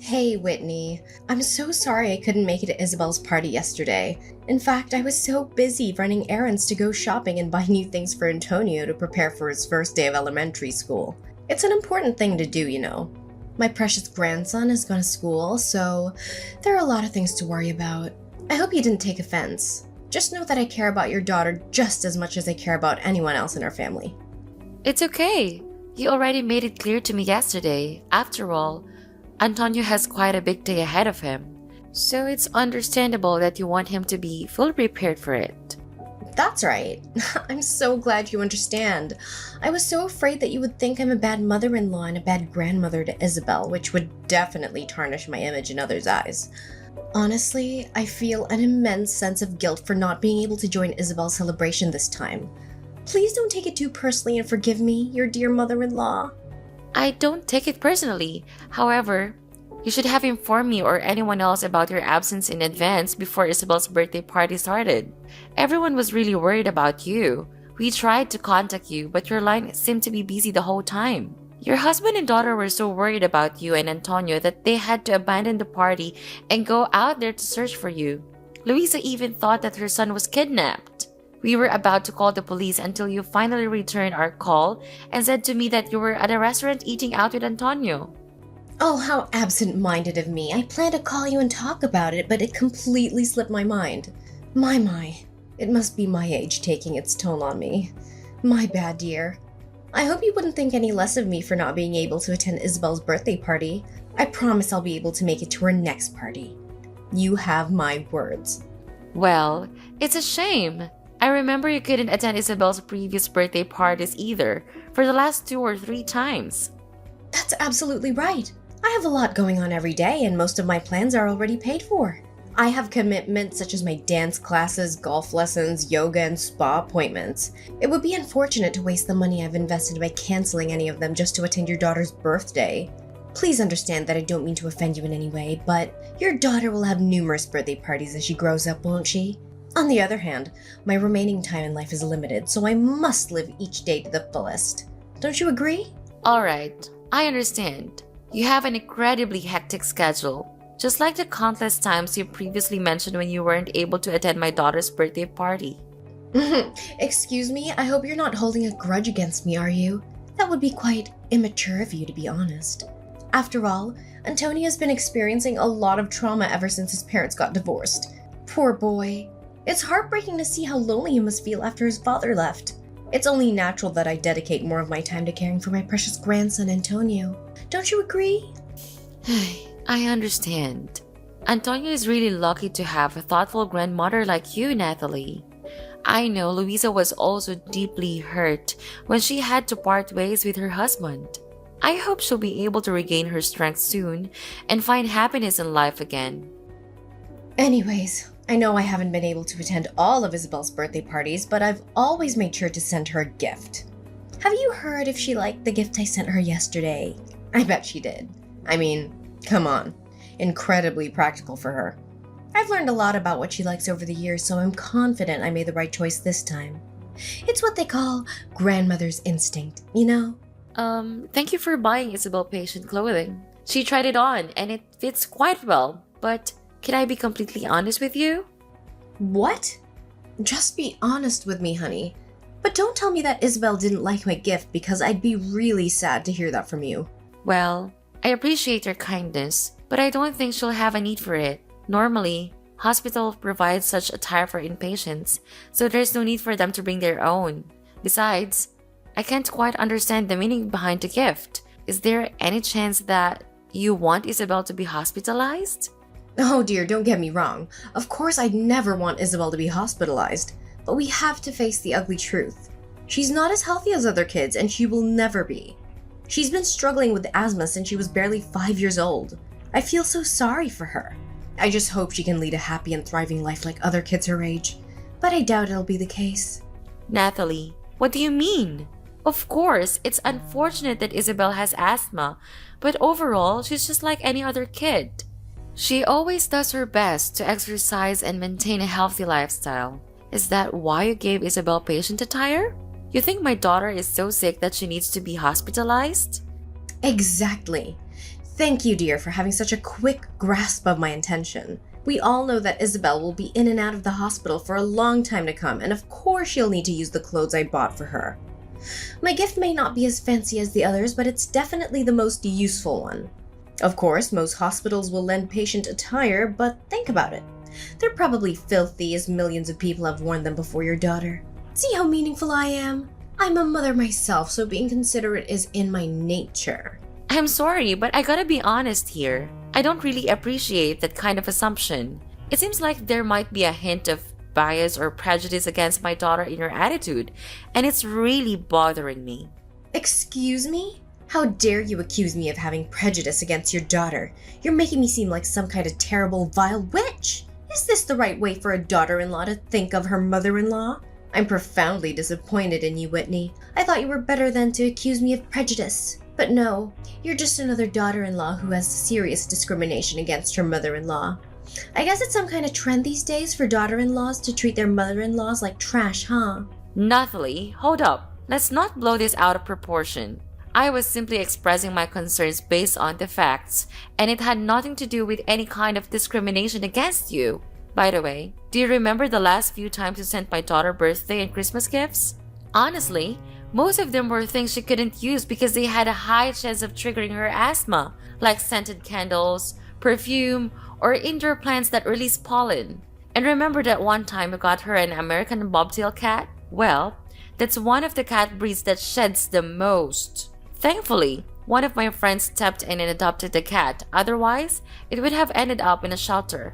Hey, Whitney. I'm so sorry I couldn't make it to Isabel's party yesterday. In fact, I was so busy running errands to go shopping and buy new things for Antonio to prepare for his first day of elementary school. It's an important thing to do, you know. My precious grandson has gone to school, so there are a lot of things to worry about. I hope you didn't take offense. Just know that I care about your daughter just as much as I care about anyone else in our family. It's okay. You already made it clear to me yesterday. After all, Antonio has quite a big day ahead of him. So it's understandable that you want him to be fully prepared for it. That's right. I'm so glad you understand. I was so afraid that you would think I'm a bad mother-in-law and a bad grandmother to Isabel, which would definitely tarnish my image in others' eyes. Honestly, I feel an immense sense of guilt for not being able to join Isabel's celebration this time. Please don't take it too personally and forgive me, your dear mother-in-law. I don't take it personally. However, you should have informed me or anyone else about your absence in advance before Isabel's birthday party started. Everyone was really worried about you. We tried to contact you, but your line seemed to be busy the whole time. Your husband and daughter were so worried about you and Antonio that they had to abandon the party and go out there to search for you. Luisa even thought that her son was kidnapped. We were about to call the police until you finally returned our call and said to me that you were at a restaurant eating out with Antonio. Oh, how absent-minded of me. I planned to call you and talk about it, but it completely slipped my mind. My. It must be my age taking its toll on me. My bad, dear. I hope you wouldn't think any less of me for not being able to attend Isabel's birthday party. I promise I'll be able to make it to her next party. You have my words. Well, it's a shame. I remember you couldn't attend Isabel's previous birthday parties either, for the last 2 or 3 times. That's absolutely right. I have a lot going on every day, and most of my plans are already paid for. I have commitments such as my dance classes, golf lessons, yoga, and spa appointments. It would be unfortunate to waste the money I've invested by canceling any of them just to attend your daughter's birthday. Please understand that I don't mean to offend you in any way, but your daughter will have numerous birthday parties as she grows up, won't she? On the other hand, my remaining time in life is limited, so I must live each day to the fullest. Don't you agree? Alright, I understand. You have an incredibly hectic schedule, just like the countless times you previously mentioned when you weren't able to attend my daughter's birthday party. Excuse me, I hope you're not holding a grudge against me, are you? That would be quite immature of you, to be honest. After all, Antonio has been experiencing a lot of trauma ever since his parents got divorced. Poor boy. It's heartbreaking to see how lonely he must feel after his father left. It's only natural that I dedicate more of my time to caring for my precious grandson, Antonio. Don't you agree? I understand. Antonio is really lucky to have a thoughtful grandmother like you, Natalie. I know Luisa was also deeply hurt when she had to part ways with her husband. I hope she'll be able to regain her strength soon and find happiness in life again. Anyways, I know I haven't been able to attend all of Isabel's birthday parties, but I've always made sure to send her a gift. Have you heard if she liked the gift I sent her yesterday? I bet she did. I mean, come on. Incredibly practical for her. I've learned a lot about what she likes over the years, so I'm confident I made the right choice this time. It's what they call grandmother's instinct, you know? Thank you for buying Isabel patient clothing. She tried it on and it fits quite well, but can I be completely honest with you? What? Just be honest with me, honey. But don't tell me that Isabel didn't like my gift because I'd be really sad to hear that from you. Well, I appreciate your kindness, but I don't think she'll have a need for it. Normally, hospital provides such attire for inpatients, so there's no need for them to bring their own. Besides, I can't quite understand the meaning behind the gift. Is there any chance that you want Isabel to be hospitalized? Oh dear, don't get me wrong. Of course I'd never want Isabel to be hospitalized, but we have to face the ugly truth. She's not as healthy as other kids, and she will never be. She's been struggling with asthma since she was barely 5 years old. I feel so sorry for her. I just hope she can lead a happy and thriving life like other kids her age, but I doubt it'll be the case. Natalie, what do you mean? Of course, it's unfortunate that Isabel has asthma, but overall, she's just like any other kid. She always does her best to exercise and maintain a healthy lifestyle. Is that why you gave Isabel patient attire? You think my daughter is so sick that she needs to be hospitalized? Exactly. Thank you, dear, for having such a quick grasp of my intention. We all know that Isabel will be in and out of the hospital for a long time to come, and of course she'll need to use the clothes I bought for her. My gift may not be as fancy as the others, but it's definitely the most useful one. Of course, most hospitals will lend patient attire, but think about it. They're probably filthy, as millions of people have worn them before your daughter. See how meaningful I am? I'm a mother myself, so being considerate is in my nature. I'm sorry, but I gotta be honest here. I don't really appreciate that kind of assumption. It seems like there might be a hint of bias or prejudice against my daughter in your attitude, and it's really bothering me. Excuse me? How dare you accuse me of having prejudice against your daughter? You're making me seem like some kind of terrible, vile witch. Is this the right way for a daughter-in-law to think of her mother-in-law? I'm profoundly disappointed in you, Whitney. I thought you were better than to accuse me of prejudice. But no, you're just another daughter-in-law who has serious discrimination against her mother-in-law. I guess it's some kind of trend these days for daughter-in-laws to treat their mother-in-laws like trash, huh? Nathalie, hold up. Let's not blow this out of proportion. I was simply expressing my concerns based on the facts, and it had nothing to do with any kind of discrimination against you. By the way, do you remember the last few times you sent my daughter birthday and Christmas gifts? Honestly, most of them were things she couldn't use because they had a high chance of triggering her asthma, like scented candles, perfume, or indoor plants that release pollen. And remember that one time you got her an American bobtail cat? Well, that's one of the cat breeds that sheds the most. Thankfully, one of my friends stepped in and adopted the cat. Otherwise, it would have ended up in a shelter.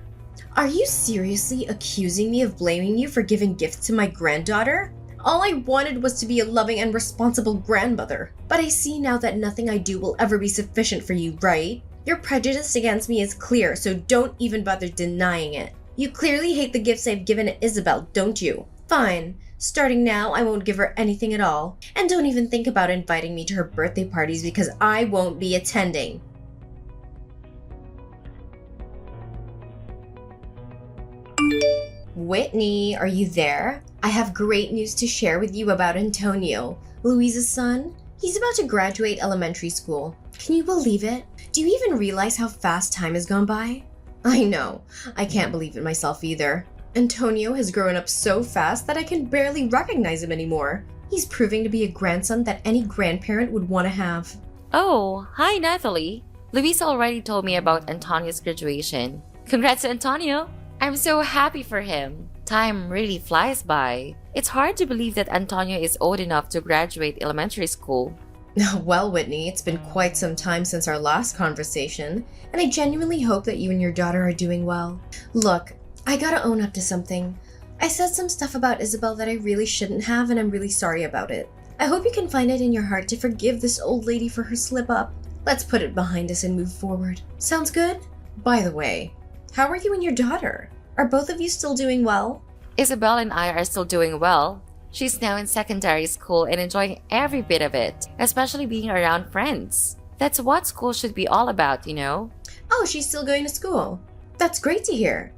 Are you seriously accusing me of blaming you for giving gifts to my granddaughter? All I wanted was to be a loving and responsible grandmother. But I see now that nothing I do will ever be sufficient for you, right? Your prejudice against me is clear, so don't even bother denying it. You clearly hate the gifts I've given Isabel, don't you? Fine. Starting now, I won't give her anything at all. And don't even think about inviting me to her birthday parties because I won't be attending. Whitney, are you there? I have great news to share with you about Antonio, Louisa's son. He's about to graduate elementary school. Can you believe it? Do you even realize how fast time has gone by? I know. I can't believe it myself either. Antonio has grown up so fast that I can barely recognize him anymore. He's proving to be a grandson that any grandparent would want to have. Oh, hi Nathalie. Luisa already told me about Antonio's graduation. Congrats to Antonio! I'm so happy for him. Time really flies by. It's hard to believe that Antonio is old enough to graduate elementary school. Well, Whitney, it's been quite some time since our last conversation, and I genuinely hope that you and your daughter are doing well. Look, I gotta own up to something. I said some stuff about Isabel that I really shouldn't have, and I'm really sorry about it. I hope you can find it in your heart to forgive this old lady for her slip-up. Let's put it behind us and move forward. Sounds good? By the way, how are you and your daughter? Are both of you still doing well? Isabel and I are still doing well. She's now in secondary school and enjoying every bit of it, especially being around friends. That's what school should be all about, you know? Oh, she's still going to school. That's great to hear.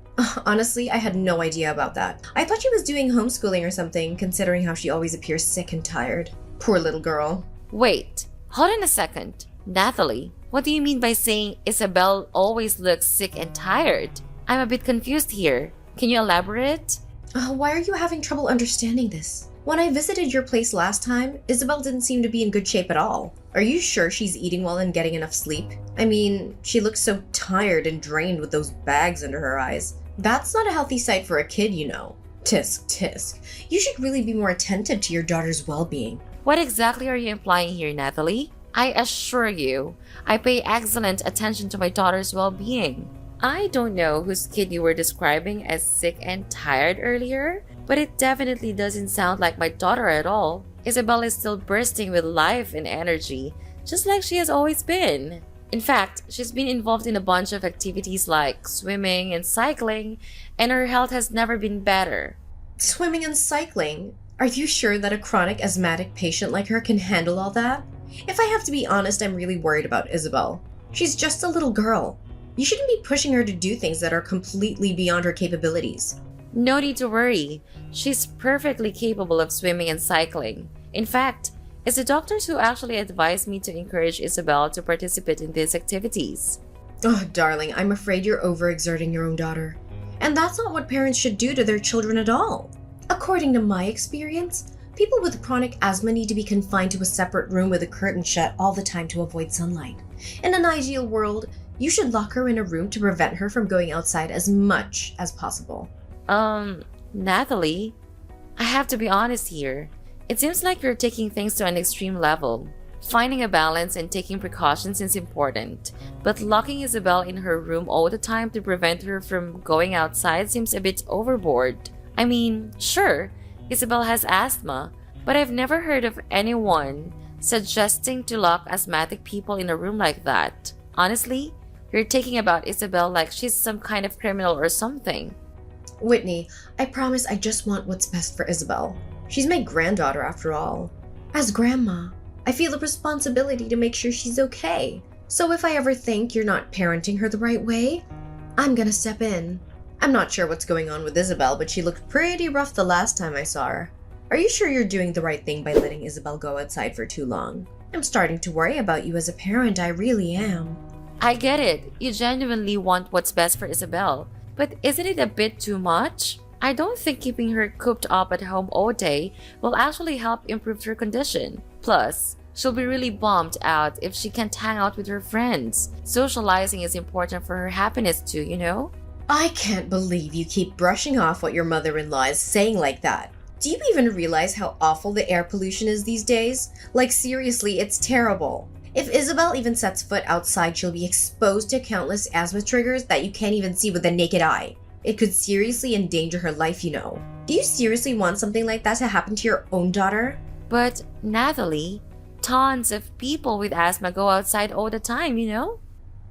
Honestly, I had no idea about that. I thought she was doing homeschooling or something, considering how she always appears sick and tired. Poor little girl. Wait, hold on a second. Nathalie, what do you mean by saying Isabel always looks sick and tired? I'm a bit confused here. Can you elaborate? Why are you having trouble understanding this? When I visited your place last time, Isabel didn't seem to be in good shape at all. Are you sure she's eating well and getting enough sleep? I mean, she looks so tired and drained with those bags under her eyes. That's not a healthy sight for a kid, you know. Tisk, tisk. You should really be more attentive to your daughter's well-being. What exactly are you implying here, Nathalie? I assure you, I pay excellent attention to my daughter's well-being. I don't know whose kid you were describing as sick and tired earlier, but it definitely doesn't sound like my daughter at all. Isabel is still bursting with life and energy, just like she has always been. In fact, she's been involved in a bunch of activities like swimming and cycling, and her health has never been better. Swimming and cycling? Are you sure that a chronic asthmatic patient like her can handle all that? If I have to be honest, I'm really worried about Isabel. She's just a little girl. You shouldn't be pushing her to do things that are completely beyond her capabilities. No need to worry. She's perfectly capable of swimming and cycling. In fact, It's the doctors who actually advised me to encourage Isabel to participate in these activities. Oh, darling, I'm afraid you're overexerting your own daughter. And that's not what parents should do to their children at all. According to my experience, people with chronic asthma need to be confined to a separate room with a curtain shut all the time to avoid sunlight. In an ideal world, you should lock her in a room to prevent her from going outside as much as possible. Natalie, I have to be honest here. It seems like you're taking things to an extreme level. Finding a balance and taking precautions is important, but locking Isabel in her room all the time to prevent her from going outside seems a bit overboard. I mean, sure, Isabel has asthma, but I've never heard of anyone suggesting to lock asthmatic people in a room like that. Honestly, you're taking about Isabel like she's some kind of criminal or something. Whitney, I promise I just want what's best for Isabel. She's my granddaughter after all. As grandma, I feel a responsibility to make sure she's okay. So if I ever think you're not parenting her the right way, I'm gonna step in. I'm not sure what's going on with Isabel, but she looked pretty rough the last time I saw her. Are you sure you're doing the right thing by letting Isabel go outside for too long? I'm starting to worry about you as a parent, I really am. I get it. You genuinely want what's best for Isabel. But isn't it a bit too much? I don't think keeping her cooped up at home all day will actually help improve her condition. Plus, she'll be really bummed out if she can't hang out with her friends. Socializing is important for her happiness too, you know? I can't believe you keep brushing off what your mother-in-law is saying like that. Do you even realize how awful the air pollution is these days? Like seriously, it's terrible. If Isabel even sets foot outside, she'll be exposed to countless asthma triggers that you can't even see with the naked eye. It could seriously endanger her life, you know. Do you seriously want something like that to happen to your own daughter? But, Natalie, tons of people with asthma go outside all the time, you know?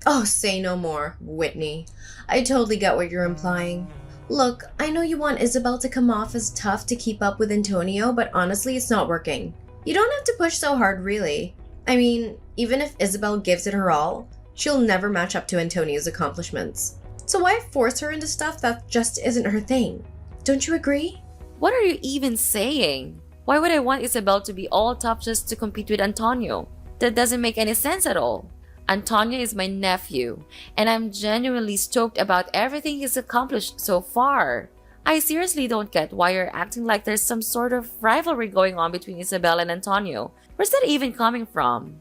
Oh, say no more, Whitney. I totally get what you're implying. Look, I know you want Isabel to come off as tough to keep up with Antonio, but honestly, it's not working. You don't have to push so hard, really. I mean, even if Isabel gives it her all, she'll never match up to Antonio's accomplishments. So why force her into stuff that just isn't her thing? Don't you agree? What are you even saying? Why would I want Isabel to be all tough just to compete with Antonio? That doesn't make any sense at all. Antonio is my nephew, and I'm genuinely stoked about everything he's accomplished so far. I seriously don't get why you're acting like there's some sort of rivalry going on between Isabel and Antonio. Where's that even coming from?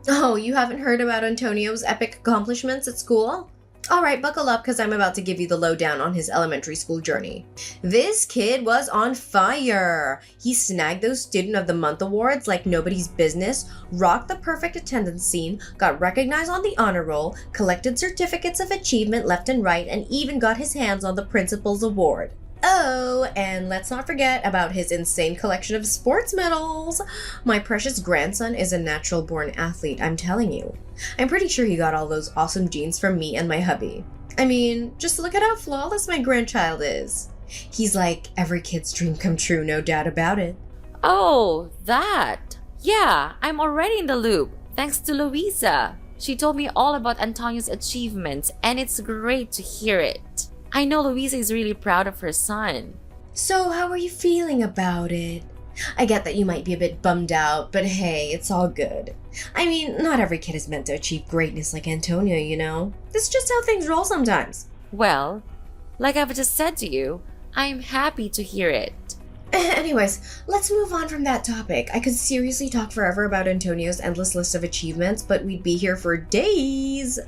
Oh, you haven't heard about Antonio's epic accomplishments at school? Alright, buckle up because I'm about to give you the lowdown on his elementary school journey. This kid was on fire! He snagged those Student of the Month awards like nobody's business, rocked the perfect attendance scene, got recognized on the honor roll, collected certificates of achievement left and right, and even got his hands on the principal's award. Oh, and let's not forget about his insane collection of sports medals. My precious grandson is a natural-born athlete, I'm telling you. I'm pretty sure he got all those awesome genes from me and my hubby. I mean, just look at how flawless my grandchild is. He's like every kid's dream come true, no doubt about it. Oh, that. Yeah, I'm already in the loop, thanks to Louisa. She told me all about Antonio's achievements, and it's great to hear it. I know Louisa is really proud of her son. So how are you feeling about it? I get that you might be a bit bummed out, but hey, it's all good. I mean, not every kid is meant to achieve greatness like Antonio, you know? That's just how things roll sometimes. Well, like I've just said to you, I'm happy to hear it. Anyways, let's move on from that topic. I could seriously talk forever about Antonio's endless list of achievements, but we'd be here for days.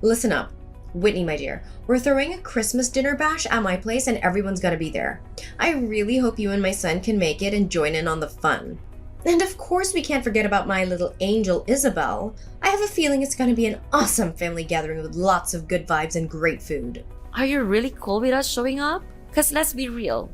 Listen up. Whitney, my dear, we're throwing a Christmas dinner bash at my place and everyone's gotta be there. I really hope you and my son can make it and join in on the fun. And of course we can't forget about my little angel, Isabel. I have a feeling it's gonna be an awesome family gathering with lots of good vibes and great food. Are you really cool with us showing up? Cause let's be real.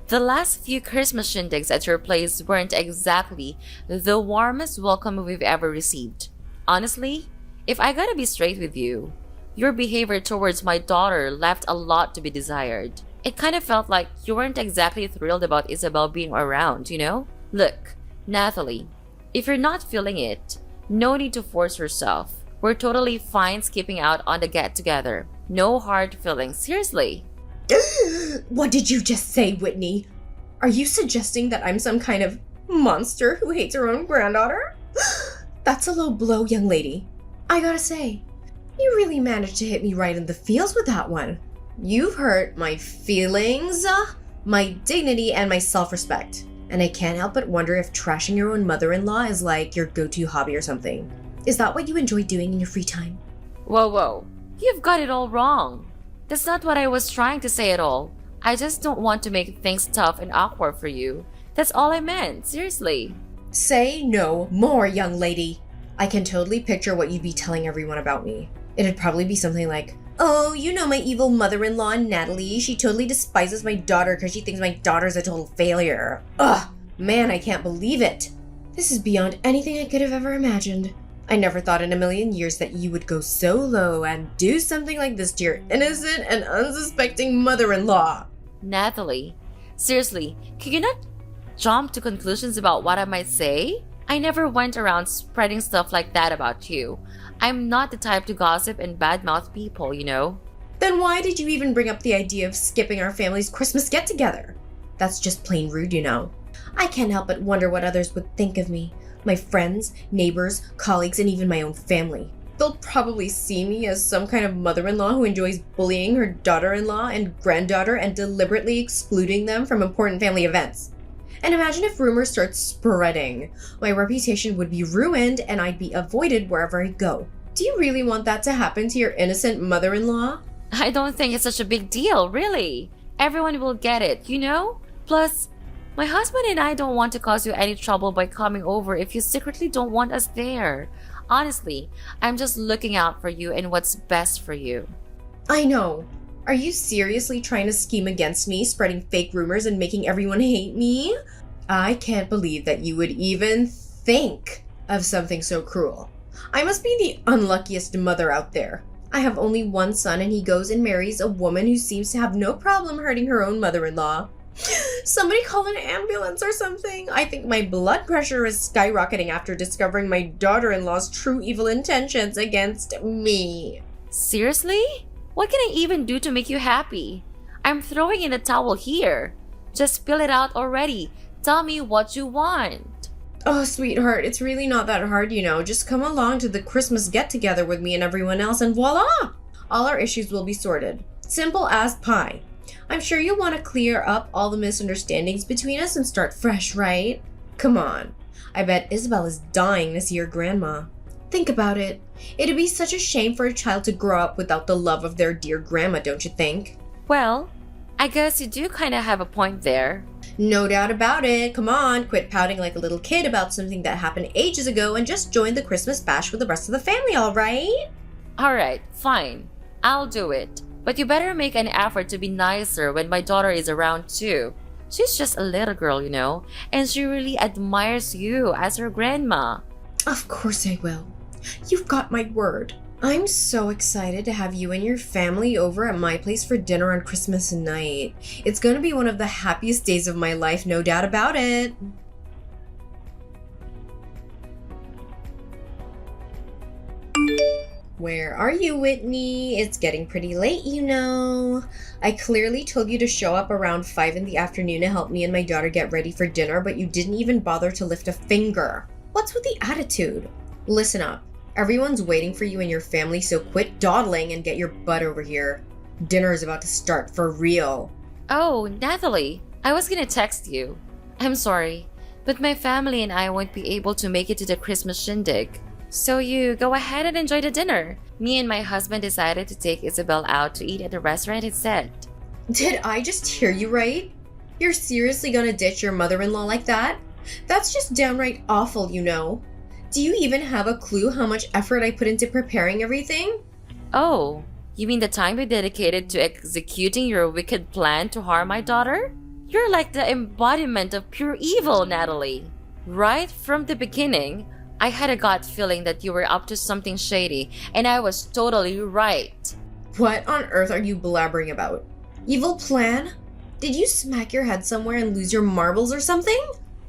The last few Christmas shindigs at your place weren't exactly the warmest welcome we've ever received. Honestly, if I gotta be straight with you, your behavior towards my daughter left a lot to be desired. It kind of felt like you weren't exactly thrilled about Isabel being around, you know? Look, Natalie, if you're not feeling it, no need to force yourself. We're totally fine skipping out on the get-together. No hard feelings, seriously. What did you just say, Whitney? Are you suggesting that I'm some kind of Monster who hates her own granddaughter? That's a low blow, young lady. I gotta say, you really managed to hit me right in the feels with that one. You've hurt my feelings, my dignity, and my self-respect. And I can't help but wonder if trashing your own mother-in-law is like your go-to hobby or something. Is that what you enjoy doing in your free time? Whoa. You've got it all wrong. That's not what I was trying to say at all. I just don't want to make things tough and awkward for you. That's all I meant, seriously. Say no more, young lady. I can totally picture what you'd be telling everyone about me. It'd probably be something like, oh, you know my evil mother-in-law, Natalie. She totally despises my daughter because she thinks my daughter's a total failure. Ugh, man, I can't believe it. This is beyond anything I could have ever imagined. I never thought in a million years that you would go so low and do something like this to your innocent and unsuspecting mother-in-law. Natalie, seriously, can you not jump to conclusions about what I might say? I never went around spreading stuff like that about you. I'm not the type to gossip and badmouth people, you know. Then why did you even bring up the idea of skipping our family's Christmas get-together? That's just plain rude, you know. I can't help but wonder what others would think of me. My friends, neighbors, colleagues, and even my own family. They'll probably see me as some kind of mother-in-law who enjoys bullying her daughter-in-law and granddaughter and deliberately excluding them from important family events. And imagine if rumors start spreading. My reputation would be ruined and I'd be avoided wherever I go. Do you really want that to happen to your innocent mother-in-law? I don't think it's such a big deal, really. Everyone will get it, you know? Plus, my husband and I don't want to cause you any trouble by coming over if you secretly don't want us there. Honestly, I'm just looking out for you and what's best for you. I know. Are you seriously trying to scheme against me, spreading fake rumors and making everyone hate me? I can't believe that you would even think of something so cruel. I must be the unluckiest mother out there. I have only one son and he goes and marries a woman who seems to have no problem hurting her own mother-in-law. Somebody call an ambulance or something. I think my blood pressure is skyrocketing after discovering my daughter-in-law's true evil intentions against me. Seriously? What can I even do to make you happy? I'm throwing in a towel here. Just spill it out already. Tell me what you want. Oh, sweetheart, it's really not that hard, you know. Just come along to the Christmas get-together with me and everyone else and voila! All our issues will be sorted. Simple as pie. I'm sure you'll want to clear up all the misunderstandings between us and start fresh, right? Come on. I bet Isabel is dying to see your grandma. Think about it. It'd be such a shame for a child to grow up without the love of their dear grandma, don't you think? Well, I guess you do kind of have a point there. No doubt about it. Come on, quit pouting like a little kid about something that happened ages ago and just join the Christmas bash with the rest of the family, all right? Alright, fine. I'll do it. But you better make an effort to be nicer when my daughter is around too. She's just a little girl, you know, and she really admires you as her grandma. Of course I will. You've got my word. I'm so excited to have you and your family over at my place for dinner on Christmas night. It's going to be one of the happiest days of my life, no doubt about it. Where are you, Whitney? It's getting pretty late, you know. I clearly told you to show up around 5 in the afternoon to help me and my daughter get ready for dinner, but you didn't even bother to lift a finger. What's with the attitude? Listen up. Everyone's waiting for you and your family, so quit dawdling and get your butt over here. Dinner is about to start for real. Oh, Natalie, I was gonna text you. I'm sorry, but my family and I won't be able to make it to the Christmas shindig. So you go ahead and enjoy the dinner. Me and my husband decided to take Isabel out to eat at the restaurant instead. Did I just hear you right? You're seriously gonna ditch your mother-in-law like that? That's just downright awful, you know. Do you even have a clue how much effort I put into preparing everything? Oh, you mean the time you dedicated to executing your wicked plan to harm my daughter? You're like the embodiment of pure evil, Natalie. Right from the beginning, I had a gut feeling that you were up to something shady, and I was totally right. What on earth are you blabbering about? Evil plan? Did you smack your head somewhere and lose your marbles or something?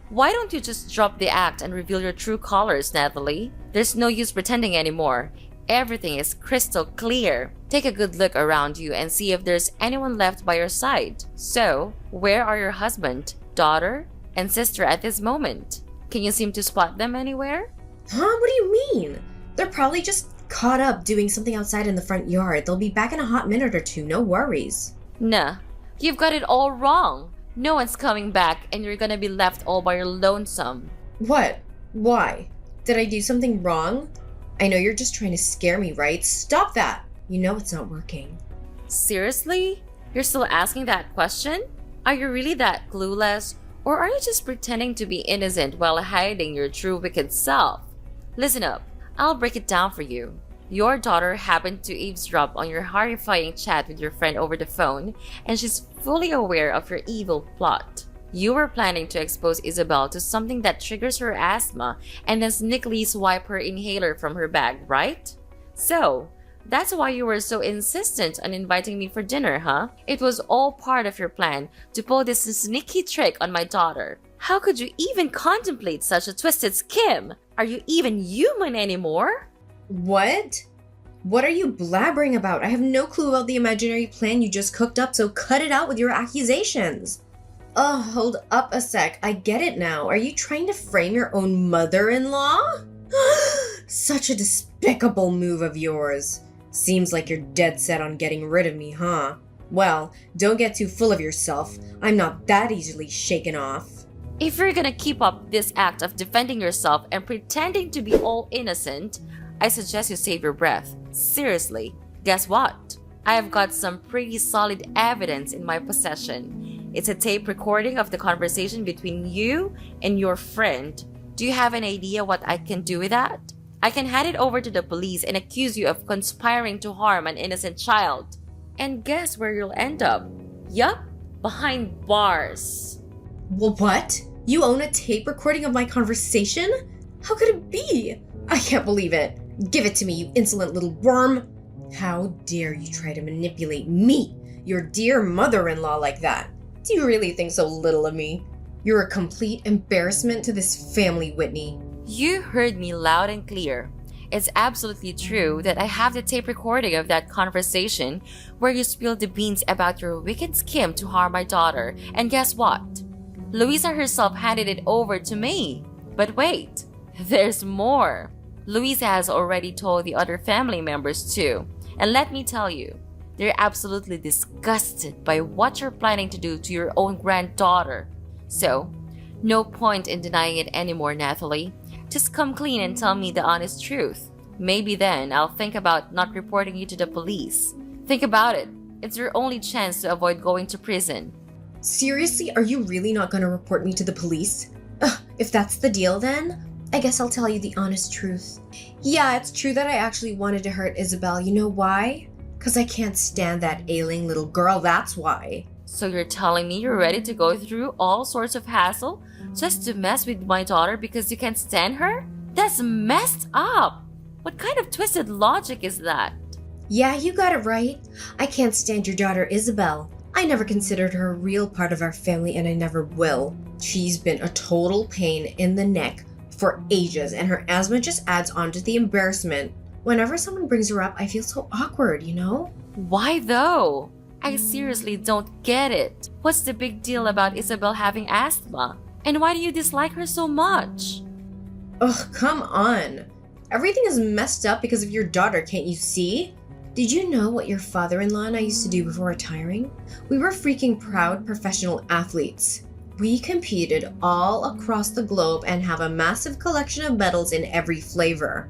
Why don't you just drop the act and reveal your true colors, Natalie? There's no use pretending anymore. Everything is crystal clear. Take a good look around you and see if there's anyone left by your side. So, where are your husband, daughter, and sister at this moment. Can you seem to spot them anywhere? Huh? What do you mean? They're probably just caught up doing something outside in the front yard. They'll be back in a hot minute or two, no worries. Nah, you've got it all wrong. No one's coming back and you're gonna be left all by your lonesome. What? Why? Did I do something wrong? I know you're just trying to scare me, right? Stop that! You know it's not working. Seriously? You're still asking that question? Are you really that clueless? Or are you just pretending to be innocent while hiding your true wicked self? Listen up, I'll break it down for you. Your daughter happened to eavesdrop on your horrifying chat with your friend over the phone, and she's fully aware of your evil plot. You were planning to expose Isabel to something that triggers her asthma and then sneakily swipe her inhaler from her bag, right? So, that's why you were so insistent on inviting me for dinner, huh? It was all part of your plan to pull this sneaky trick on my daughter. How could you even contemplate such a twisted scheme? Are you even human anymore? What? What are you blabbering about? I have no clue about the imaginary plan you just cooked up, so cut it out with your accusations. Oh, hold up a sec. I get it now. Are you trying to frame your own mother-in-law? Such a despicable move of yours. Seems like you're dead set on getting rid of me, huh? Well, don't get too full of yourself. I'm not that easily shaken off. If you're gonna keep up this act of defending yourself and pretending to be all innocent, I suggest you save your breath. Seriously, guess what? I have got some pretty solid evidence in my possession. It's a tape recording of the conversation between you and your friend. Do you have an idea what I can do with that? I can hand it over to the police and accuse you of conspiring to harm an innocent child. And guess where you'll end up? Yup, behind bars. Well, what? You own a tape recording of my conversation? How could it be? I can't believe it. Give it to me, you insolent little worm. How dare you try to manipulate me, your dear mother-in-law, like that? Do you really think so little of me? You're a complete embarrassment to this family, Whitney. You heard me loud and clear. It's absolutely true that I have the tape recording of that conversation where you spilled the beans about your wicked scheme to harm my daughter. And guess what? Louisa herself handed it over to me. But wait, there's more. Louisa has already told the other family members too. And let me tell you, they're absolutely disgusted by what you're planning to do to your own granddaughter. So, no point in denying it anymore, Natalie. Just come clean and tell me the honest truth. Maybe then I'll think about not reporting you to the police. Think about it. It's your only chance to avoid going to prison. Seriously, are you really not going to report me to the police? If that's the deal then, I guess I'll tell you the honest truth. Yeah, it's true that I actually wanted to hurt Isabel. You know why? Because I can't stand that ailing little girl, that's why. So you're telling me you're ready to go through all sorts of hassle just to mess with my daughter because you can't stand her? That's messed up! What kind of twisted logic is that? Yeah, you got it right. I can't stand your daughter Isabel. I never considered her a real part of our family and I never will. She's been a total pain in the neck for ages and her asthma just adds on to the embarrassment. Whenever someone brings her up, I feel so awkward, you know? Why though? I seriously don't get it. What's the big deal about Isabel having asthma? And why do you dislike her so much? Ugh, come on. Everything is messed up because of your daughter, can't you see? Did you know what your father-in-law and I used to do before retiring? We were freaking proud professional athletes. We competed all across the globe and have a massive collection of medals in every flavor.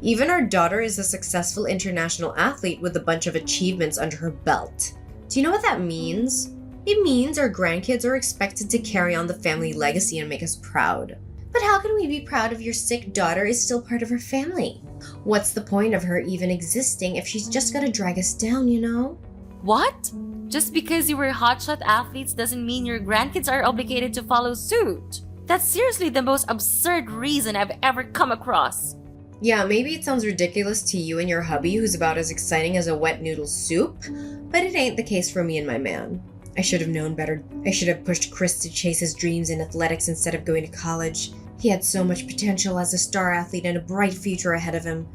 Even our daughter is a successful international athlete with a bunch of achievements under her belt. Do you know what that means? It means our grandkids are expected to carry on the family legacy and make us proud. But how can we be proud if your sick daughter is still part of our family? What's the point of her even existing if she's just gonna drag us down, you know? What? Just because you were hotshot athletes doesn't mean your grandkids are obligated to follow suit. That's seriously the most absurd reason I've ever come across. Yeah, maybe it sounds ridiculous to you and your hubby who's about as exciting as a wet noodle soup, but it ain't the case for me and my man. I should have known better. I should have pushed Chris to chase his dreams in athletics instead of going to college. He had so much potential as a star athlete and a bright future ahead of him.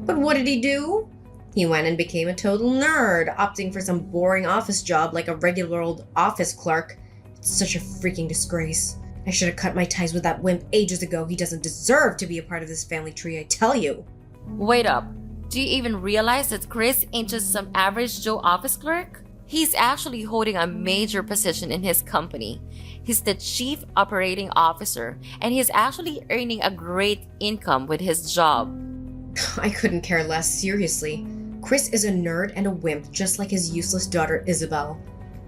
But what did he do? He went and became a total nerd, opting for some boring office job like a regular old office clerk. It's such a freaking disgrace. I should have cut my ties with that wimp ages ago. He doesn't deserve to be a part of this family tree, I tell you. Wait up. Do you even realize that Chris ain't just some average Joe office clerk? He's actually holding a major position in his company. He's the chief operating officer, and he's actually earning a great income with his job. I couldn't care less, seriously. Chris is a nerd and a wimp, just like his useless daughter Isabel.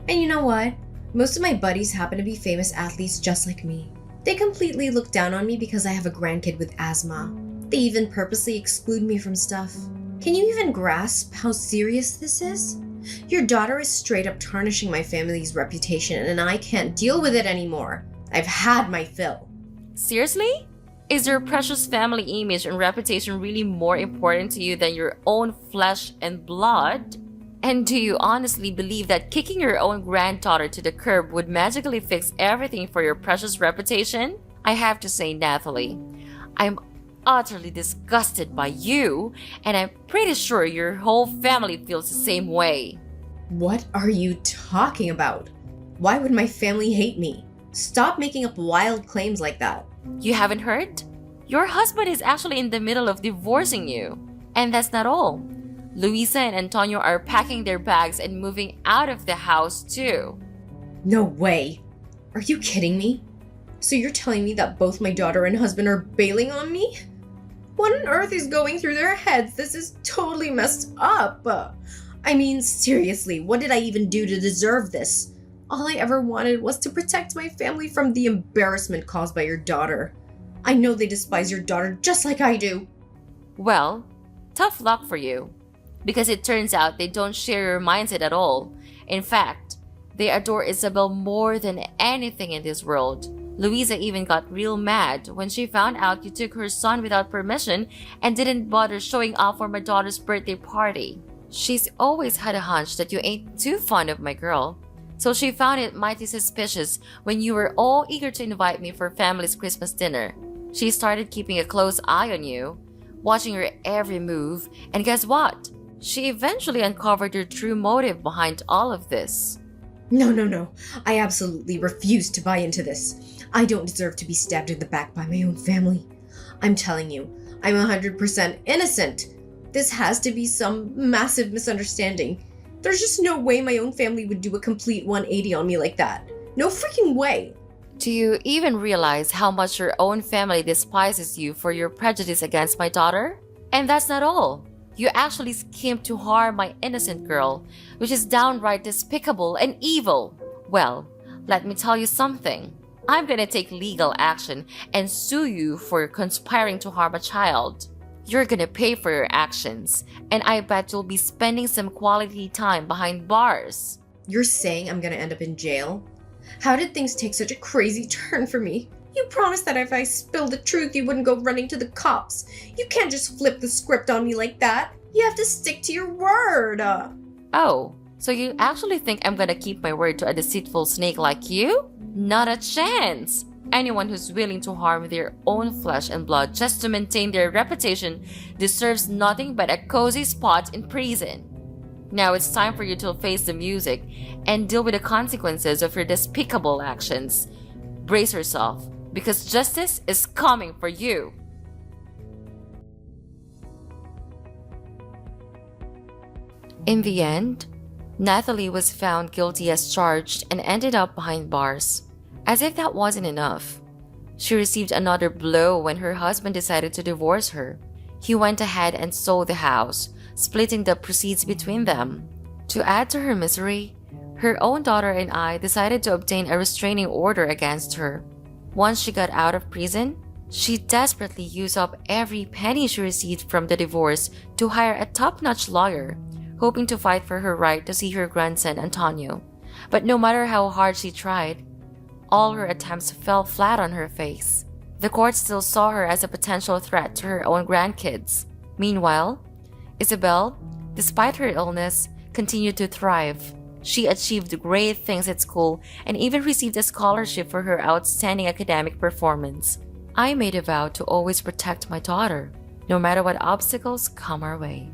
And you know what? Most of my buddies happen to be famous athletes just like me. They completely look down on me because I have a grandkid with asthma. They even purposely exclude me from stuff. Can you even grasp how serious this is? Your daughter is straight up tarnishing my family's reputation, and I can't deal with it anymore. I've had my fill. Seriously? Is your precious family image and reputation really more important to you than your own flesh and blood? And do you honestly believe that kicking your own granddaughter to the curb would magically fix everything for your precious reputation? I have to say, Nathalie, I'm utterly disgusted by you, and I'm pretty sure your whole family feels the same way. What are you talking about? Why would my family hate me? Stop making up wild claims like that. You haven't heard? Your husband is actually in the middle of divorcing you. And that's not all. Luisa and Antonio are packing their bags and moving out of the house too. No way. Are you kidding me? So you're telling me that both my daughter and husband are bailing on me? What on earth is going through their heads? This is totally messed up. I mean, seriously, what did I even do to deserve this? All I ever wanted was to protect my family from the embarrassment caused by your daughter. I know they despise your daughter just like I do. Well, tough luck for you. Because it turns out they don't share your mindset at all. In fact, they adore Isabel more than anything in this world. Luisa even got real mad when she found out you took her son without permission and didn't bother showing up for my daughter's birthday party. She's always had a hunch that you ain't too fond of my girl. So she found it mighty suspicious when you were all eager to invite me for family's Christmas dinner. She started keeping a close eye on you, watching your every move, and guess what? She eventually uncovered your true motive behind all of this. No. I absolutely refuse to buy into this. I don't deserve to be stabbed in the back by my own family. I'm telling you, I'm 100% innocent. This has to be some massive misunderstanding. There's just no way my own family would do a complete 180 on me like that. No freaking way. Do you even realize how much your own family despises you for your prejudice against my daughter? And that's not all. You actually schemed to harm my innocent girl, which is downright despicable and evil. Well, let me tell you something. I'm gonna take legal action and sue you for conspiring to harm a child. You're gonna pay for your actions, and I bet you'll be spending some quality time behind bars. You're saying I'm gonna end up in jail? How did things take such a crazy turn for me? You promised that if I spilled the truth, you wouldn't go running to the cops. You can't just flip the script on me like that. You have to stick to your word. Oh, so you actually think I'm gonna keep my word to a deceitful snake like you? Not a chance! Anyone who's willing to harm their own flesh and blood just to maintain their reputation deserves nothing but a cozy spot in prison. Now it's time for you to face the music and deal with the consequences of your despicable actions. Brace yourself, because justice is coming for you. In the end, Nathalie was found guilty as charged and ended up behind bars. As if that wasn't enough, she received another blow when her husband decided to divorce her. He went ahead and sold the house, splitting the proceeds between them. To add to her misery, her own daughter and I decided to obtain a restraining order against her. Once she got out of prison, she desperately used up every penny she received from the divorce to hire a top-notch lawyer, hoping to fight for her right to see her grandson Antonio. But no matter how hard she tried, all her attempts fell flat on her face. The court still saw her as a potential threat to her own grandkids. Meanwhile, Isabel, despite her illness, continued to thrive. She achieved great things at school and even received a scholarship for her outstanding academic performance. I made a vow to always protect my daughter, no matter what obstacles come our way.